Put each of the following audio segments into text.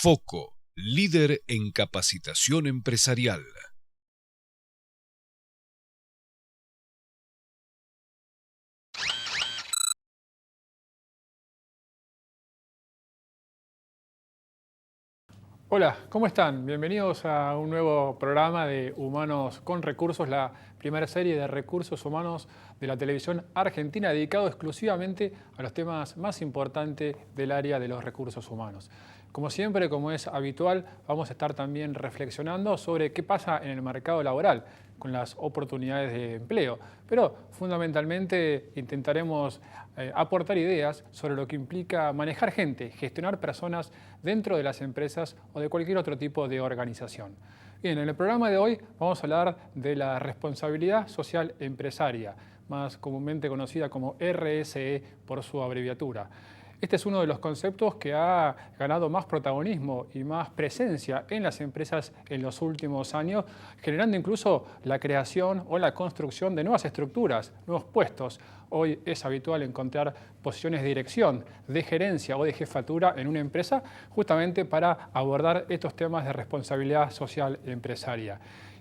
Foco, líder en capacitación empresarial. Hola, ¿cómo están? Bienvenidos a un nuevo programa de Humanos con Recursos, la primera serie de recursos humanos de la televisión argentina dedicado exclusivamente a los temas más importantes del área de los recursos humanos. Como siempre, como es habitual, vamos a estar también reflexionando sobre qué pasa en el mercado laboral con las oportunidades de empleo, pero fundamentalmente intentaremos aportar ideas sobre lo que implica manejar gente, gestionar personas dentro de las empresas o de cualquier otro tipo de organización. Bien, en el programa de hoy vamos a hablar de la responsabilidad social empresaria, más comúnmente conocida como RSE por su abreviatura. Este es uno de los conceptos que ha ganado más protagonismo y más presencia en las empresas en los últimos años, generando incluso la creación o la construcción de nuevas estructuras, nuevos puestos. Hoy es habitual encontrar posiciones de dirección, de gerencia o de jefatura en una empresa justamente para abordar estos temas de responsabilidad social empresaria.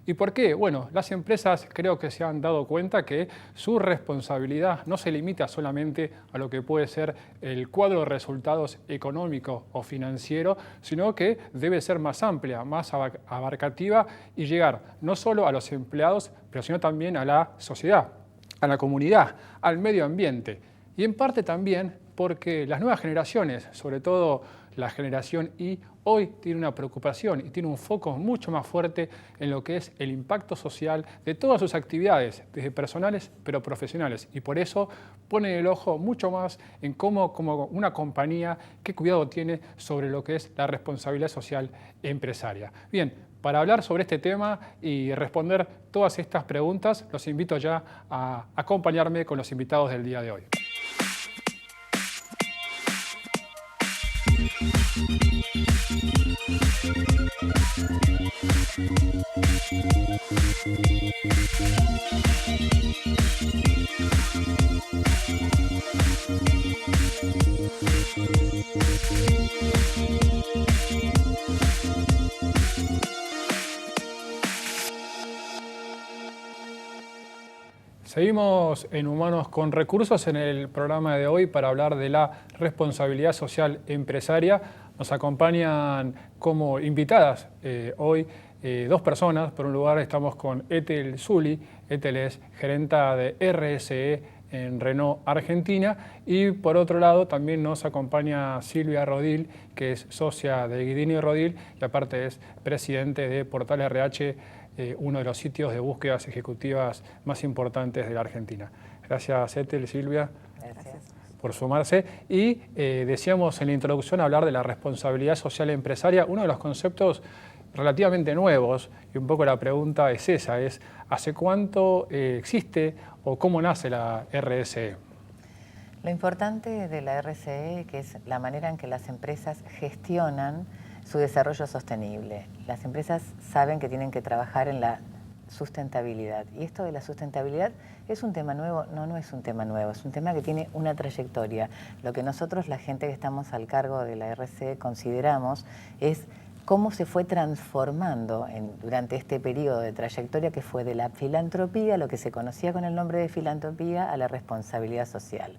¿Y por qué? Bueno, las empresas creo que se han dado cuenta que su responsabilidad no se limita solamente a lo que puede ser el cuadro de resultados económico o financiero, sino que debe ser más amplia, más abarcativa y llegar no solo a los empleados, pero sino también a la sociedad, a la comunidad, al medio ambiente. Y en parte también porque las nuevas generaciones, sobre todo la generación Y, hoy tiene una preocupación y tiene un foco mucho más fuerte en lo que es el impacto social de todas sus actividades, desde personales pero profesionales. Y por eso pone el ojo mucho más en cómo como una compañía, qué cuidado tiene sobre lo que es la responsabilidad social empresaria. Bien, para hablar sobre este tema y responder todas estas preguntas, los invito ya a acompañarme con los invitados del día de hoy. Seguimos en Humanos con Recursos en el programa de hoy para hablar de la responsabilidad social empresaria. Nos acompañan como invitadas hoy dos personas. Por un lugar estamos con Ethel Zuli. Ethel es gerenta de RSE en Renault Argentina, y por otro lado también nos acompaña Silvia Rodil, que es socia de Guidini Rodil y aparte es presidente de Portal RH, uno de los sitios de búsquedas ejecutivas más importantes de la Argentina. Gracias, Ethel, Silvia. Gracias. Por sumarse. Y decíamos en la introducción hablar de la responsabilidad social empresaria, uno de los conceptos relativamente nuevos, y un poco la pregunta es esa, es ¿hace cuánto existe o cómo nace la RSE? Lo importante de la RSE que es la manera en que las empresas gestionan su desarrollo sostenible. Las empresas saben que tienen que trabajar en la sustentabilidad. Y esto de la sustentabilidad es un tema nuevo. No es un tema nuevo, es un tema que tiene una trayectoria. Lo que nosotros, la gente que estamos al cargo de la RSE, consideramos es cómo se fue transformando durante este periodo de trayectoria que fue de la filantropía, lo que se conocía con el nombre de filantropía, a la responsabilidad social.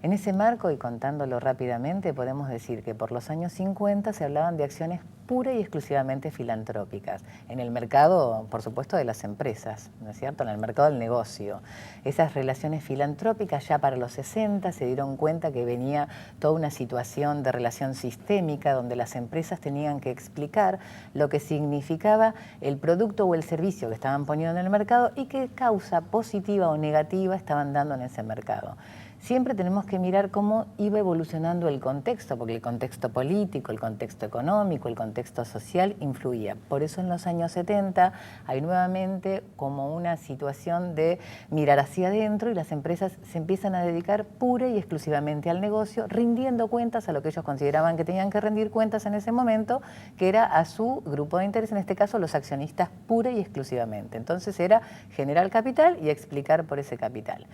En ese marco, y contándolo rápidamente, podemos decir que por los años 50 se hablaban de acciones pura y exclusivamente filantrópicas, en el mercado, por supuesto, de las empresas, ¿no es cierto?, en el mercado del negocio. Esas relaciones filantrópicas ya para los 60 se dieron cuenta que venía toda una situación de relación sistémica donde las empresas tenían que explicar lo que significaba el producto o el servicio que estaban poniendo en el mercado y qué causa positiva o negativa estaban dando en ese mercado. Siempre tenemos que mirar cómo iba evolucionando el contexto, porque el contexto político, el contexto económico, el contexto social influía. Por eso en los años 70 hay nuevamente como una situación de mirar hacia adentro y las empresas se empiezan a dedicar pura y exclusivamente al negocio, rindiendo cuentas a lo que ellos consideraban que tenían que rendir cuentas en ese momento, que era a su grupo de interés, en este caso los accionistas pura y exclusivamente. Entonces era generar capital y explicar por ese capital.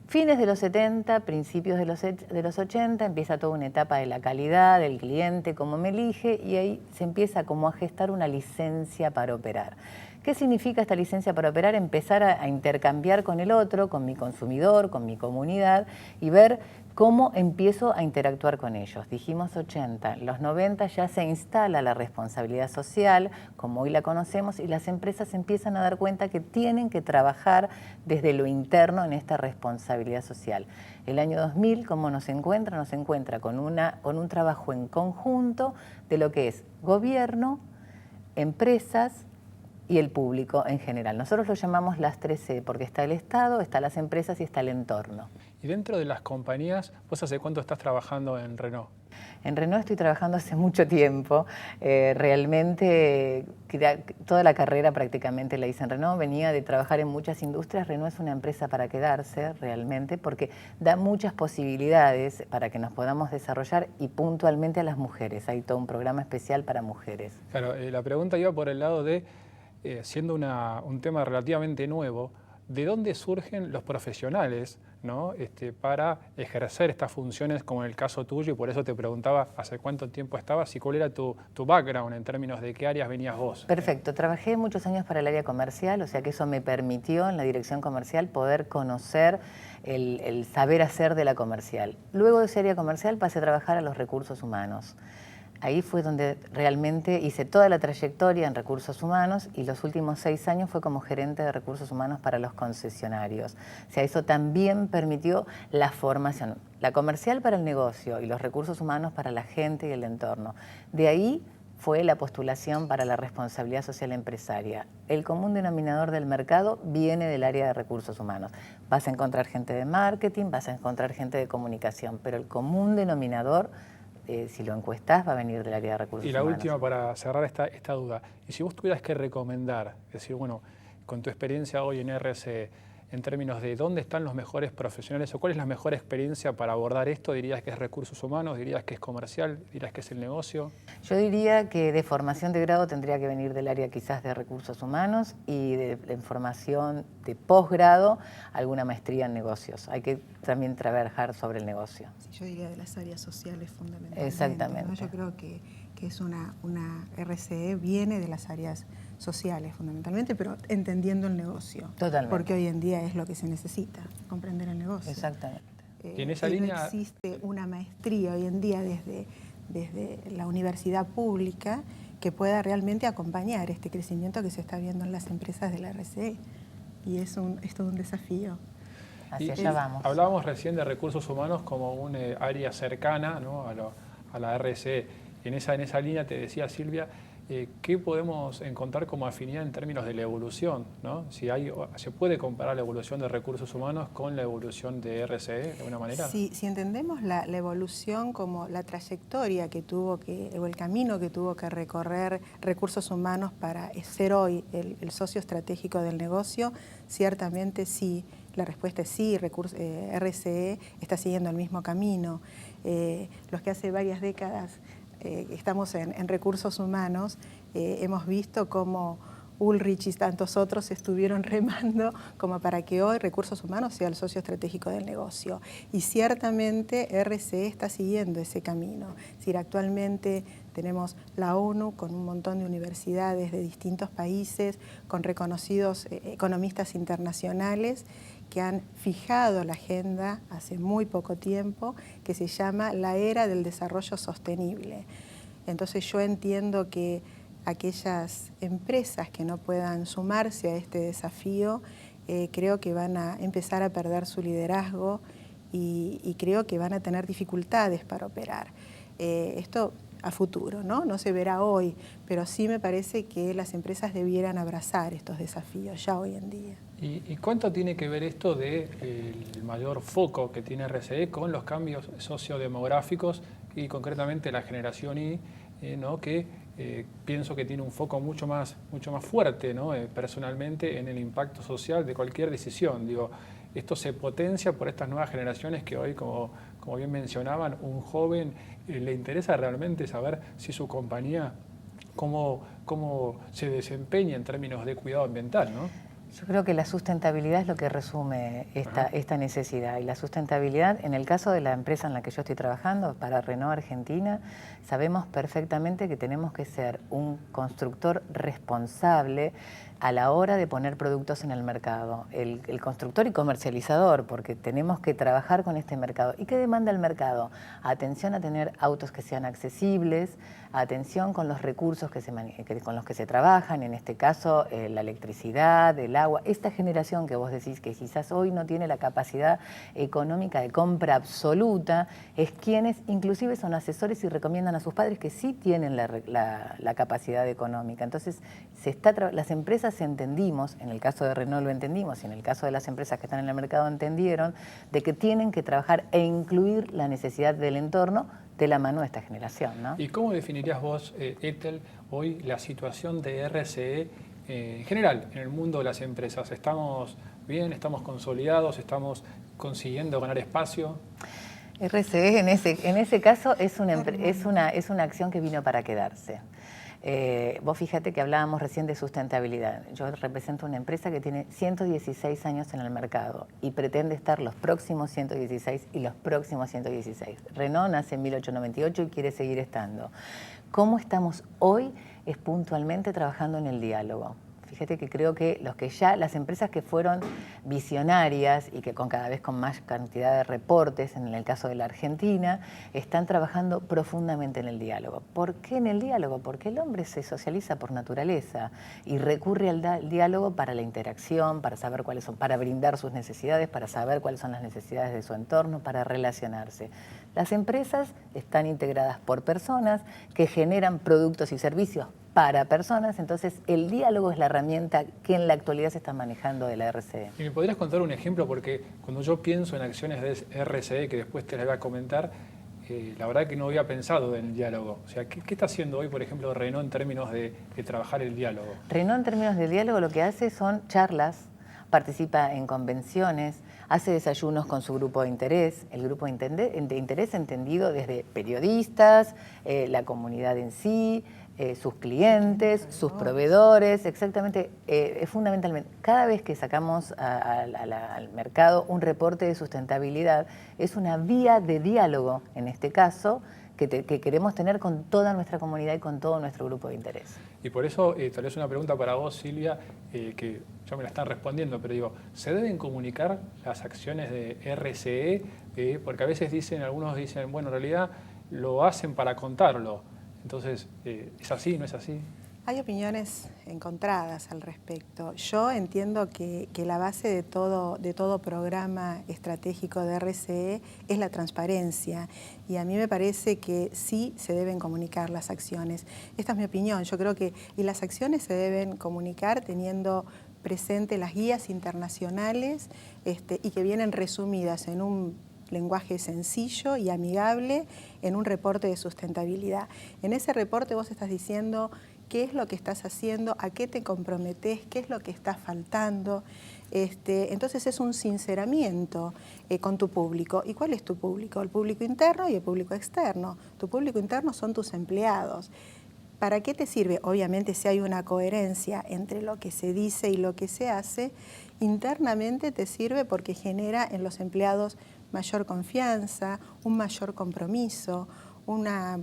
Fines de los 70, principios de los 80, empieza toda una etapa de la calidad, del cliente, cómo me elige, y ahí se empieza como a gestar una licencia para operar. ¿Qué significa esta licencia para operar? Empezar a intercambiar con el otro, con mi consumidor, con mi comunidad, y ver cómo empiezo a interactuar con ellos. Dijimos 80, en los 90 ya se instala la responsabilidad social, como hoy la conocemos, y las empresas empiezan a dar cuenta que tienen que trabajar desde lo interno en esta responsabilidad social. El año 2000, ¿cómo nos encuentra? Nos encuentra con un trabajo en conjunto de lo que es gobierno, empresas y el público en general. Nosotros lo llamamos las 3C, porque está el Estado, están las empresas y está el entorno. Y dentro de las compañías, ¿vos hace cuánto estás trabajando en Renault? En Renault estoy trabajando hace mucho tiempo. Realmente toda la carrera prácticamente la hice en Renault. Venía de trabajar en muchas industrias. Renault es una empresa para quedarse realmente porque da muchas posibilidades para que nos podamos desarrollar y puntualmente a las mujeres. Hay todo un programa especial para mujeres. Claro, la pregunta iba por el lado de, siendo un tema relativamente nuevo, ¿de dónde surgen los profesionales, ¿no? Para ejercer estas funciones como en el caso tuyo? Y por eso te preguntaba hace cuánto tiempo estabas y cuál era tu background en términos de qué áreas venías vos. Perfecto, trabajé muchos años para el área comercial, o sea que eso me permitió en la dirección comercial poder conocer el saber hacer de la comercial. Luego de ese área comercial pasé a trabajar a los recursos humanos. Ahí fue donde realmente hice toda la trayectoria en recursos humanos y los últimos 6 años fue como gerente de recursos humanos para los concesionarios. O sea, eso también permitió la formación, la comercial para el negocio y los recursos humanos para la gente y el entorno. De ahí fue la postulación para la responsabilidad social empresaria. El común denominador del mercado viene del área de recursos humanos. Vas a encontrar gente de marketing, vas a encontrar gente de comunicación, pero el común denominador, si lo encuestás, va a venir del área de recursos humanos. Y la última, para cerrar esta duda, y si vos tuvieras que recomendar, es decir, bueno, con tu experiencia hoy en RCE, en términos de dónde están los mejores profesionales o cuál es la mejor experiencia para abordar esto, ¿dirías que es recursos humanos, dirías que es comercial, dirías que es el negocio? Yo diría que de formación de grado tendría que venir del área quizás de recursos humanos y de formación de posgrado, alguna maestría en negocios. Hay que también trabajar sobre el negocio. Sí, yo diría de las áreas sociales fundamentalmente. Exactamente. ¿No? Yo creo que es una RCE, viene de las áreas sociales fundamentalmente, pero entendiendo el negocio. Totalmente. Porque hoy en día es lo que se necesita, comprender el negocio. Exactamente. Y en esa línea no existe una maestría hoy en día desde la universidad pública que pueda realmente acompañar este crecimiento que se está viendo en las empresas de la RCE. Y es todo un desafío. Hacia allá vamos. Hablábamos recién de recursos humanos como un área cercana, ¿no? a la RCE. En esa línea te decía Silvia, ¿qué podemos encontrar como afinidad en términos de la evolución, ¿no? ¿Se puede comparar la evolución de recursos humanos con la evolución de RCE de alguna manera? Si entendemos la evolución como la trayectoria que tuvo o el camino que tuvo que recorrer recursos humanos para ser hoy el socio estratégico del negocio, ciertamente sí. La respuesta es sí, RCE está siguiendo el mismo camino. Los que hace varias décadas estamos en recursos humanos, hemos visto cómo Ulrich y tantos otros estuvieron remando como para que hoy recursos humanos sea el socio estratégico del negocio. Y ciertamente RCE está siguiendo ese camino. Es decir, actualmente tenemos la ONU con un montón de universidades de distintos países, con reconocidos economistas internacionales que han fijado la agenda hace muy poco tiempo, que se llama la era del desarrollo sostenible. Entonces yo entiendo que aquellas empresas que no puedan sumarse a este desafío, creo que van a empezar a perder su liderazgo y creo que van a tener dificultades para operar. Esto a futuro, ¿no? No se verá hoy, pero sí me parece que las empresas debieran abrazar estos desafíos ya hoy en día. ¿Y cuánto tiene que ver esto del mayor foco que tiene RCE con los cambios sociodemográficos y concretamente la generación Y, ¿no? que pienso que tiene un foco mucho más fuerte, ¿no? Personalmente en el impacto social de cualquier decisión? Digo, esto se potencia por estas nuevas generaciones que hoy, como bien mencionaban, un joven le interesa realmente saber si su compañía cómo se desempeña en términos de cuidado ambiental, ¿no? Yo creo que la sustentabilidad es lo que resume esta necesidad. Y la sustentabilidad, en el caso de la empresa en la que yo estoy trabajando, para Renault Argentina, sabemos perfectamente que tenemos que ser un constructor responsable a la hora de poner productos en el mercado. El constructor y comercializador, porque tenemos que trabajar con este mercado. ¿Y qué demanda el mercado? Atención a tener autos que sean accesibles, atención con los recursos con los que se trabajan, en este caso la electricidad, el agua. Esta generación que vos decís que quizás hoy no tiene la capacidad económica de compra absoluta, es quienes inclusive son asesores y recomiendan a sus padres que sí tienen la capacidad económica. Entonces, las empresas entendimos, en el caso de Renault lo entendimos, y en el caso de las empresas que están en el mercado entendieron, de que tienen que trabajar e incluir la necesidad del entorno de la mano de esta generación, ¿no? ¿Y cómo definirías vos, Ethel, hoy la situación de RSE en general en el mundo de las empresas? ¿Estamos bien? ¿Estamos consolidados? ¿Estamos consiguiendo ganar espacio? RSE en ese caso es una acción que vino para quedarse. Vos fíjate que hablábamos recién de sustentabilidad. Yo represento una empresa que tiene 116 años en el mercado y pretende estar los próximos 116 y los próximos 116. Renault nace en 1898 y quiere seguir estando. ¿Cómo estamos hoy? Es puntualmente trabajando en el diálogo. Fíjate que creo que las empresas que fueron visionarias y que cada vez con más cantidad de reportes, en el caso de la Argentina, están trabajando profundamente en el diálogo. ¿Por qué en el diálogo? Porque el hombre se socializa por naturaleza y recurre al diálogo para la interacción, para saber cuáles son, para brindar sus necesidades, para saber cuáles son las necesidades de su entorno, para relacionarse. Las empresas están integradas por personas que generan productos y servicios para personas, entonces el diálogo es la herramienta que en la actualidad se está manejando de la RSE. ¿Y me podrías contar un ejemplo? Porque cuando yo pienso en acciones de RSE, que después te las voy a comentar, la verdad que no había pensado en el diálogo. O sea, ¿qué está haciendo hoy, por ejemplo, Renault en términos de trabajar el diálogo? Renault en términos de diálogo lo que hace son charlas, participa en convenciones, hace desayunos con su grupo de interés, el grupo de interés entendido desde periodistas, la comunidad en sí, sus clientes, sus proveedores, exactamente, fundamentalmente, cada vez que sacamos al mercado un reporte de sustentabilidad, es una vía de diálogo, en este caso, que queremos tener con toda nuestra comunidad y con todo nuestro grupo de interés. Y por eso, tal vez una pregunta para vos, Silvia, que ya me la están respondiendo, pero digo, ¿se deben comunicar las acciones de RSE? Porque a veces algunos dicen, bueno, en realidad lo hacen para contarlo. Entonces, ¿es así, no es así? Hay opiniones encontradas al respecto. Yo entiendo que la base de todo programa estratégico de RSE es la transparencia y a mí me parece que sí se deben comunicar las acciones. Esta es mi opinión. Yo creo que las acciones se deben comunicar teniendo presente las guías internacionales y que vienen resumidas en un lenguaje sencillo y amigable en un reporte de sustentabilidad. En ese reporte vos estás diciendo qué es lo que estás haciendo, a qué te comprometés, qué es lo que está faltando. Entonces es un sinceramiento con tu público. ¿Y cuál es tu público? El público interno y el público externo. Tu público interno son tus empleados. ¿Para qué te sirve? Obviamente, si hay una coherencia entre lo que se dice y lo que se hace, internamente te sirve porque genera en los empleados mayor confianza, un mayor compromiso, una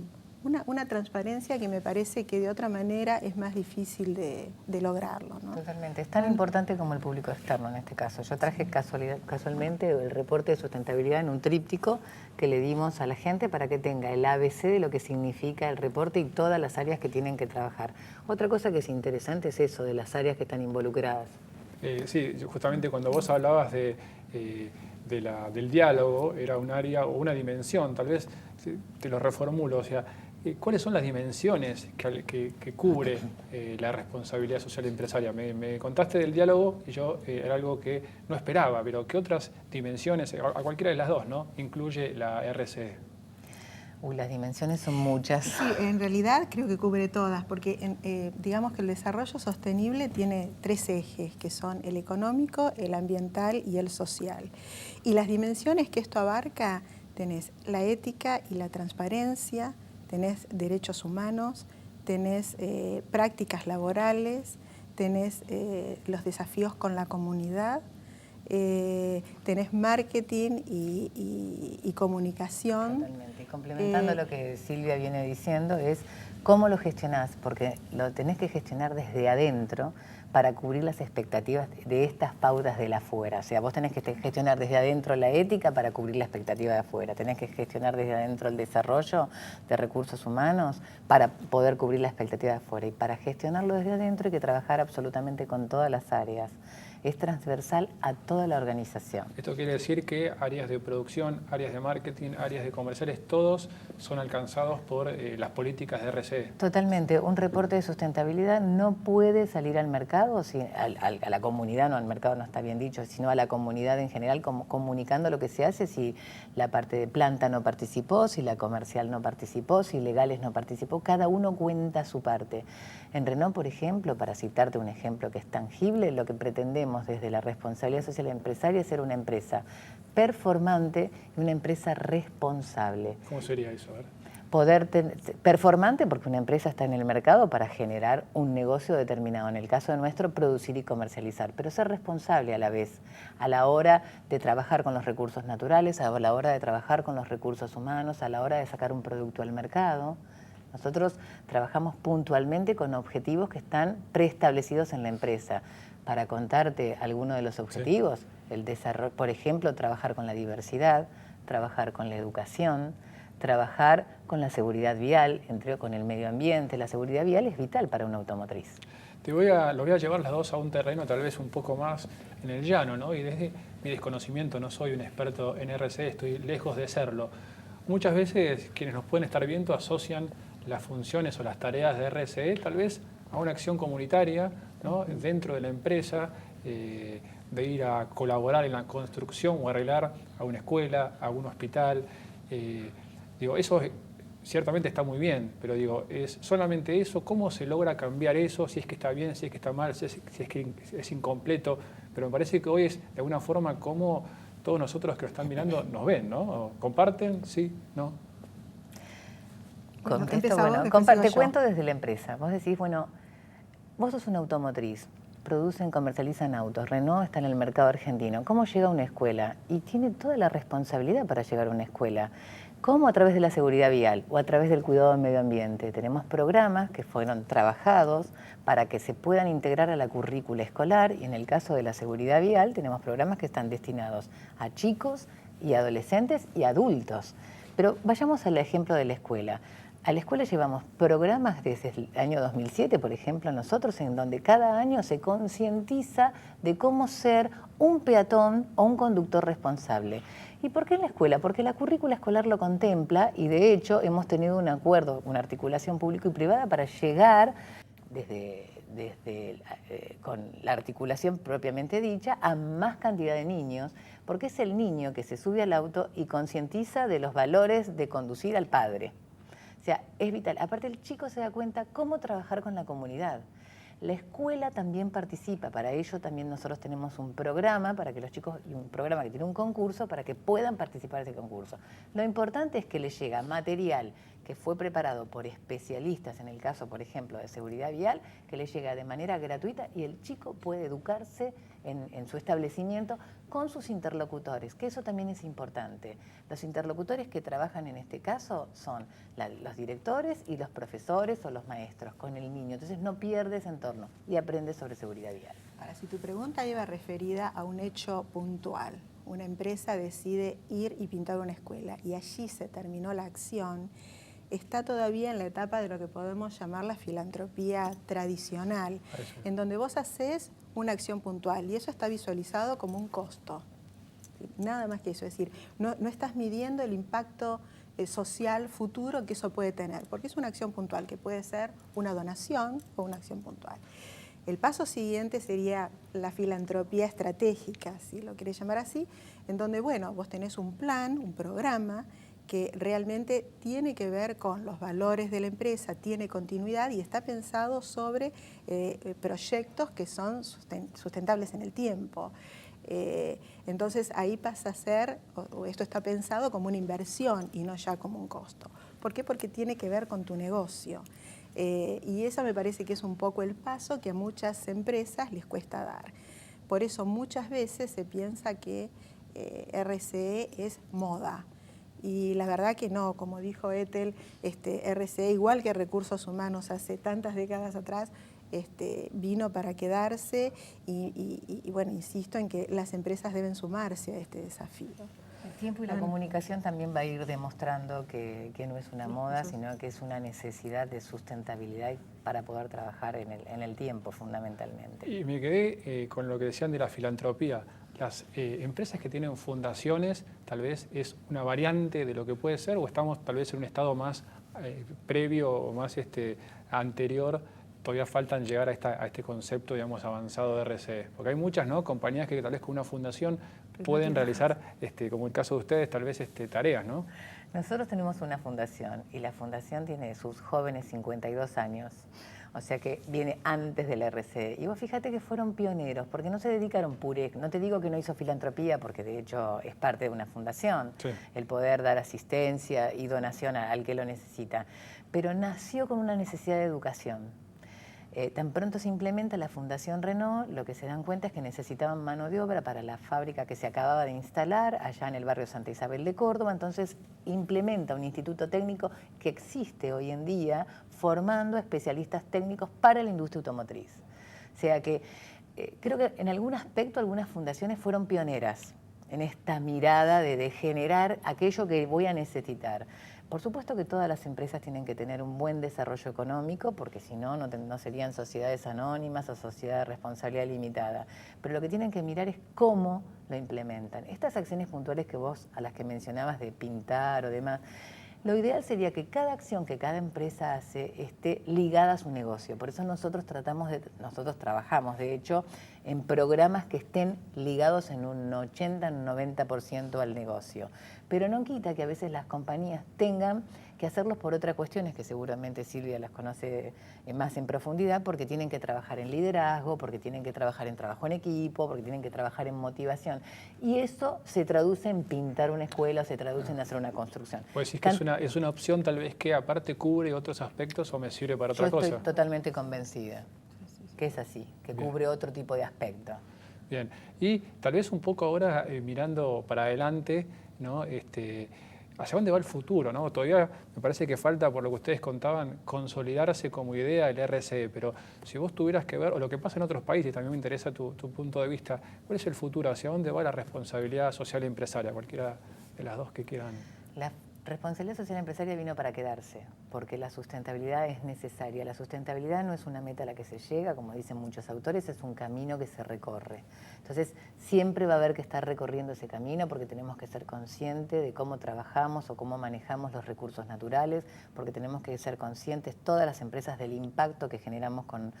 transparencia que me parece que de otra manera es más difícil de lograrlo, ¿no? Totalmente. Es tan importante como el público externo en este caso. Yo traje casualmente el reporte de sustentabilidad en un tríptico que le dimos a la gente para que tenga el ABC de lo que significa el reporte y todas las áreas que tienen que trabajar. Otra cosa que es interesante es eso, de las áreas que están involucradas. Sí, justamente cuando vos hablabas del diálogo, era un área o una dimensión, tal vez te lo reformulo, o sea, ¿cuáles son las dimensiones que cubre la responsabilidad social empresaria? Me contaste del diálogo y yo era algo que no esperaba, pero ¿qué otras dimensiones, a cualquiera de las dos, ¿no?, incluye la RSE? Las dimensiones son muchas. Sí, en realidad creo que cubre todas, porque digamos que el desarrollo sostenible tiene 3 ejes, que son el económico, el ambiental y el social. Y las dimensiones que esto abarca, tenés la ética y la transparencia, tenés derechos humanos, tenés prácticas laborales, tenés los desafíos con la comunidad, tenés marketing y comunicación. Totalmente. Y complementando lo que Silvia viene diciendo es cómo lo gestionás, porque lo tenés que gestionar desde adentro para cubrir las expectativas de estas pautas de la afuera. O sea, vos tenés que gestionar desde adentro la ética para cubrir la expectativa de afuera. Tenés que gestionar desde adentro el desarrollo de recursos humanos para poder cubrir la expectativa de afuera. Y para gestionarlo desde adentro hay que trabajar absolutamente con todas las áreas. Es transversal a toda la organización. Esto quiere decir que áreas de producción, áreas de marketing, áreas de comerciales, todos son alcanzados por las políticas de RCE. Totalmente. Un reporte de sustentabilidad no puede salir al mercado, a la comunidad, no al mercado no está bien dicho, sino a la comunidad en general, comunicando lo que se hace si la parte de planta no participó, si la comercial no participó, si legales no participó. Cada uno cuenta su parte. En Renault, por ejemplo, para citarte un ejemplo que es tangible, lo que pretendemos desde la responsabilidad social empresaria es ser una empresa performante y una empresa responsable. ¿Cómo sería eso? A ver. Performante porque una empresa está en el mercado para generar un negocio determinado, en el caso de nuestro, producir y comercializar, pero ser responsable a la vez, a la hora de trabajar con los recursos naturales, a la hora de trabajar con los recursos humanos, a la hora de sacar un producto al mercado. Nosotros trabajamos puntualmente con objetivos que están preestablecidos en la empresa. Para contarte algunos de los objetivos, el desarrollo, por ejemplo, trabajar con la diversidad, trabajar con la educación, trabajar con la seguridad vial, con el medio ambiente. La seguridad vial es vital para una automotriz. Lo voy a llevar las dos a un terreno tal vez un poco más en el llano, ¿no? Y desde mi desconocimiento, no soy un experto en RCE, estoy lejos de serlo. Muchas veces quienes nos pueden estar viendo asocian las funciones o las tareas de RCE tal vez a una acción comunitaria, ¿no? Dentro de la empresa, de ir a colaborar en la construcción o arreglar a una escuela, a un hospital. Eso ciertamente está muy bien, pero ¿es solamente eso? ¿Cómo se logra cambiar eso? Si es que está bien, si es que está mal, si es que es incompleto. Pero me parece que hoy es de alguna forma como todos nosotros que lo están mirando nos ven, ¿no? ¿Comparten? ¿Sí? ¿No? Te cuento desde la empresa. Vos decís, bueno, vos sos una automotriz, producen, comercializan autos, Renault está en el mercado argentino. ¿Cómo llega a una escuela? Y tiene toda la responsabilidad para llegar a una escuela. ¿Cómo? A través de la seguridad vial o a través del cuidado del medio ambiente. Tenemos programas que fueron trabajados para que se puedan integrar a la currícula escolar y en el caso de la seguridad vial tenemos programas que están destinados a chicos y adolescentes y adultos. Pero vayamos al ejemplo de la escuela. A la escuela llevamos programas desde el año 2007, por ejemplo, nosotros, en donde cada año se concientiza de cómo ser un peatón o un conductor responsable. ¿Y por qué en la escuela? Porque la currícula escolar lo contempla y de hecho hemos tenido un acuerdo, una articulación público y privada para llegar con la articulación propiamente dicha a más cantidad de niños, porque es el niño que se sube al auto y concientiza de los valores de conducir al padre. O sea, es vital. Aparte, el chico se da cuenta cómo trabajar con la comunidad. La escuela también participa, para ello también nosotros tenemos un programa para que los chicos, y un programa que tiene un concurso para que puedan participar de ese concurso. Lo importante es que les llega material que fue preparado por especialistas, en el caso, por ejemplo, de seguridad vial, que les llega de manera gratuita y el chico puede educarse en su establecimiento con sus interlocutores, que eso también es importante. Los interlocutores que trabajan en este caso son los directores y los profesores o los maestros con el niño. Entonces no pierde ese entorno y aprende sobre seguridad vial. Ahora, si tu pregunta iba referida a un hecho puntual, una empresa decide ir y pintar una escuela y allí se terminó la acción, está todavía en la etapa de lo que podemos llamar la filantropía tradicional, en donde vos haces una acción puntual y eso está visualizado como un costo. Nada más que eso, es decir, no estás midiendo el impacto social futuro que eso puede tener, porque es una acción puntual, que puede ser una donación o una acción puntual. El paso siguiente sería la filantropía estratégica, si lo querés llamar así, en donde, bueno, vos tenés un plan, un programa, que realmente tiene que ver con los valores de la empresa, tiene continuidad y está pensado sobre proyectos que son sustentables en el tiempo. Entonces ahí pasa a ser, o esto está pensado como una inversión y no ya como un costo. ¿Por qué? Porque tiene que ver con tu negocio. Y eso me parece que es un poco el paso que a muchas empresas les cuesta dar. Por eso muchas veces se piensa que RCE es moda. Y la verdad que no, como dijo Ethel, RCE, igual que Recursos Humanos hace tantas décadas atrás, vino para quedarse y bueno, insisto en que las empresas deben sumarse a este desafío. El tiempo y la comunicación también va a ir demostrando que no es una moda, sino que es una necesidad de sustentabilidad para poder trabajar en el tiempo, fundamentalmente. Y me quedé con lo que decían de la filantropía. Las empresas que tienen fundaciones, tal vez es una variante de lo que puede ser, o estamos tal vez en un estado más previo o más anterior. Todavía faltan llegar a este concepto, digamos, avanzado de RCE. Porque hay muchas, ¿no?, compañías que tal vez con una fundación pueden realizar, como el caso de ustedes, tal vez tareas, ¿no? Nosotros tenemos una fundación y la fundación tiene sus jóvenes 52 años, o sea que viene antes del RCE. Y vos fíjate que fueron pioneros, porque no se dedicaron puré. No te digo que no hizo filantropía, porque de hecho es parte de una fundación, sí, el poder dar asistencia y donación al que lo necesita. Pero nació con una necesidad de educación. Tan pronto se implementa la Fundación Renault, lo que se dan cuenta es que necesitaban mano de obra para la fábrica que se acababa de instalar allá en el barrio Santa Isabel de Córdoba. Entonces implementa un instituto técnico que existe hoy en día formando especialistas técnicos para la industria automotriz. O sea que creo que en algún aspecto algunas fundaciones fueron pioneras en esta mirada de generar aquello que voy a necesitar. Por supuesto que todas las empresas tienen que tener un buen desarrollo económico, porque si no, no serían sociedades anónimas o sociedades de responsabilidad limitada. Pero lo que tienen que mirar es cómo lo implementan. Estas acciones puntuales que vos, a las que mencionabas de pintar o demás, lo ideal sería que cada acción que cada empresa hace esté ligada a su negocio. Por eso nosotros trabajamos, de hecho, en programas que estén ligados en un 80, un 90% al negocio. Pero no quita que a veces las compañías tengan que hacerlos por otras cuestiones, que seguramente Silvia las conoce más en profundidad, porque tienen que trabajar en liderazgo, porque tienen que trabajar en trabajo en equipo, porque tienen que trabajar en motivación. Y eso se traduce en pintar una escuela, o se traduce en hacer una construcción. Pues decís que es una opción tal vez que aparte cubre otros aspectos o me sirve para otra cosa. Yo estoy totalmente convencida que es así, que cubre otro tipo de aspecto. Bien, y tal vez un poco ahora mirando para adelante, ¿no? ¿Hacia dónde va el futuro, ¿no? Todavía me parece que falta, por lo que ustedes contaban, consolidarse como idea el RCE, pero si vos tuvieras que ver, o lo que pasa en otros países, también me interesa tu punto de vista, ¿cuál es el futuro? ¿Hacia dónde va la responsabilidad social empresaria? Cualquiera de las dos que quieran. La responsabilidad social empresaria vino para quedarse, porque la sustentabilidad es necesaria. La sustentabilidad no es una meta a la que se llega, como dicen muchos autores, es un camino que se recorre. Entonces, siempre va a haber que estar recorriendo ese camino porque tenemos que ser conscientes de cómo trabajamos o cómo manejamos los recursos naturales, porque tenemos que ser conscientes todas las empresas del impacto que generamos con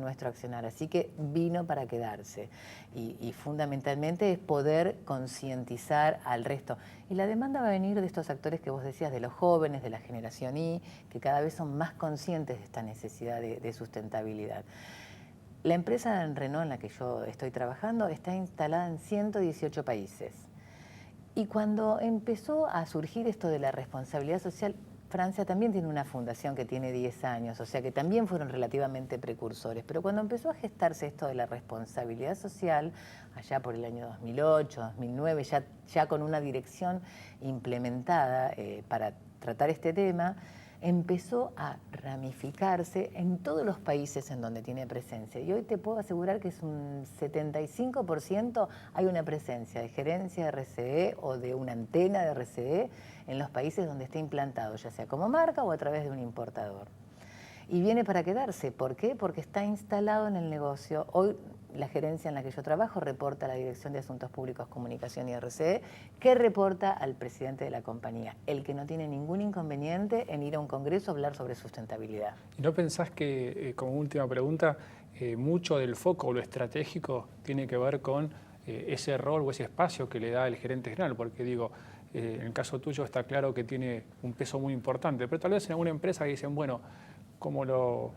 nuestro accionar. Así que vino para quedarse y fundamentalmente es poder concientizar al resto. Y la demanda va a venir de estos actores que vos decías, de los jóvenes, de la generación Y, que cada vez son más conscientes de esta necesidad de sustentabilidad. La empresa Renault en la que yo estoy trabajando está instalada en 118 países. Y cuando empezó a surgir esto de la responsabilidad social, Francia también tiene una fundación que tiene 10 años, o sea que también fueron relativamente precursores. Pero cuando empezó a gestarse esto de la responsabilidad social, allá por el año 2008, 2009, ya con una dirección implementada para tratar este tema, empezó a ramificarse en todos los países en donde tiene presencia. Y hoy te puedo asegurar que es un 75% hay una presencia de gerencia de RCE o de una antena de RCE en los países donde está implantado, ya sea como marca o a través de un importador. Y viene para quedarse. ¿Por qué? Porque está instalado en el negocio. Hoy la gerencia en la que yo trabajo reporta a la Dirección de Asuntos Públicos, Comunicación y RCE, que reporta al presidente de la compañía, el que no tiene ningún inconveniente en ir a un congreso a hablar sobre sustentabilidad. ¿Y no pensás que, como última pregunta, mucho del foco o lo estratégico tiene que ver con ese rol o ese espacio que le da el gerente general? Porque digo, en el caso tuyo está claro que tiene un peso muy importante, pero tal vez en alguna empresa que dicen, bueno, como lo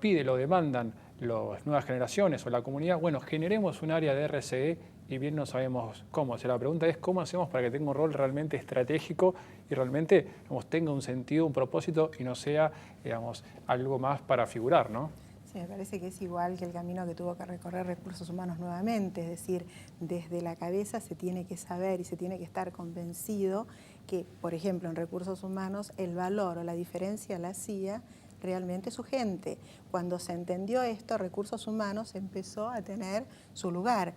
pide, lo demandan las nuevas generaciones o la comunidad, bueno, generemos un área de RCE y bien no sabemos cómo. O sea, la pregunta es cómo hacemos para que tenga un rol realmente estratégico y realmente, digamos, tenga un sentido, un propósito y no sea, digamos, algo más para figurar, ¿no? Sí, me parece que es igual que el camino que tuvo que recorrer Recursos Humanos nuevamente, es decir, desde la cabeza se tiene que saber y se tiene que estar convencido que, por ejemplo, en Recursos Humanos el valor o la diferencia la hacía realmente su gente. Cuando se entendió esto, Recursos Humanos empezó a tener su lugar.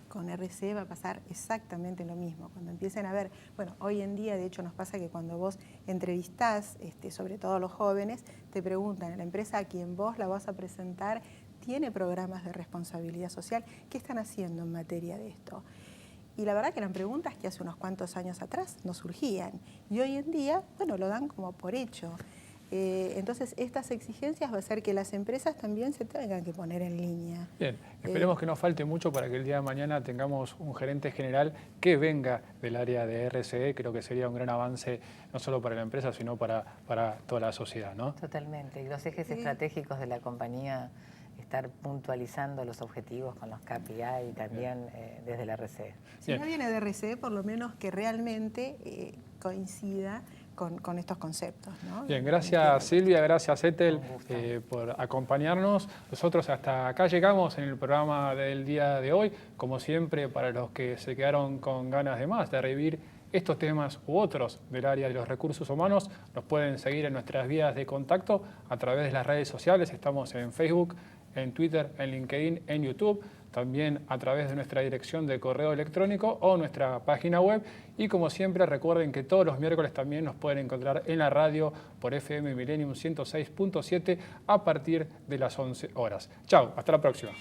Con RCE va a pasar exactamente lo mismo. Cuando empiecen a ver, bueno, hoy en día de hecho nos pasa que cuando vos entrevistás, sobre todo los jóvenes, te preguntan, ¿la empresa a quien vos la vas a presentar tiene programas de responsabilidad social? ¿Qué están haciendo en materia de esto? Y la verdad que eran preguntas que hace unos cuantos años atrás no surgían. Y hoy en día, bueno, lo dan como por hecho. Entonces, estas exigencias va a hacer que las empresas también se tengan que poner en línea. Bien, esperemos que no falte mucho para que el día de mañana tengamos un gerente general que venga del área de RCE. Creo que sería un gran avance, no solo para la empresa, sino para toda la sociedad, ¿no? Totalmente. Y los ejes estratégicos de la compañía, estar puntualizando los objetivos con los KPI y también desde la RCE. Si no viene de RCE, por lo menos que realmente coincida con estos conceptos, ¿no? Bien, gracias Silvia, gracias Ethel por acompañarnos. Nosotros hasta acá llegamos en el programa del día de hoy. Como siempre, para los que se quedaron con ganas de más, de revivir estos temas u otros del área de los recursos humanos, nos pueden seguir en nuestras vías de contacto a través de las redes sociales. Estamos en Facebook, en Twitter, en LinkedIn, en YouTube, también a través de nuestra dirección de correo electrónico o nuestra página web. Y como siempre, recuerden que todos los miércoles también nos pueden encontrar en la radio por FM Millennium 106.7 a partir de las 11 horas. Chao, hasta la próxima.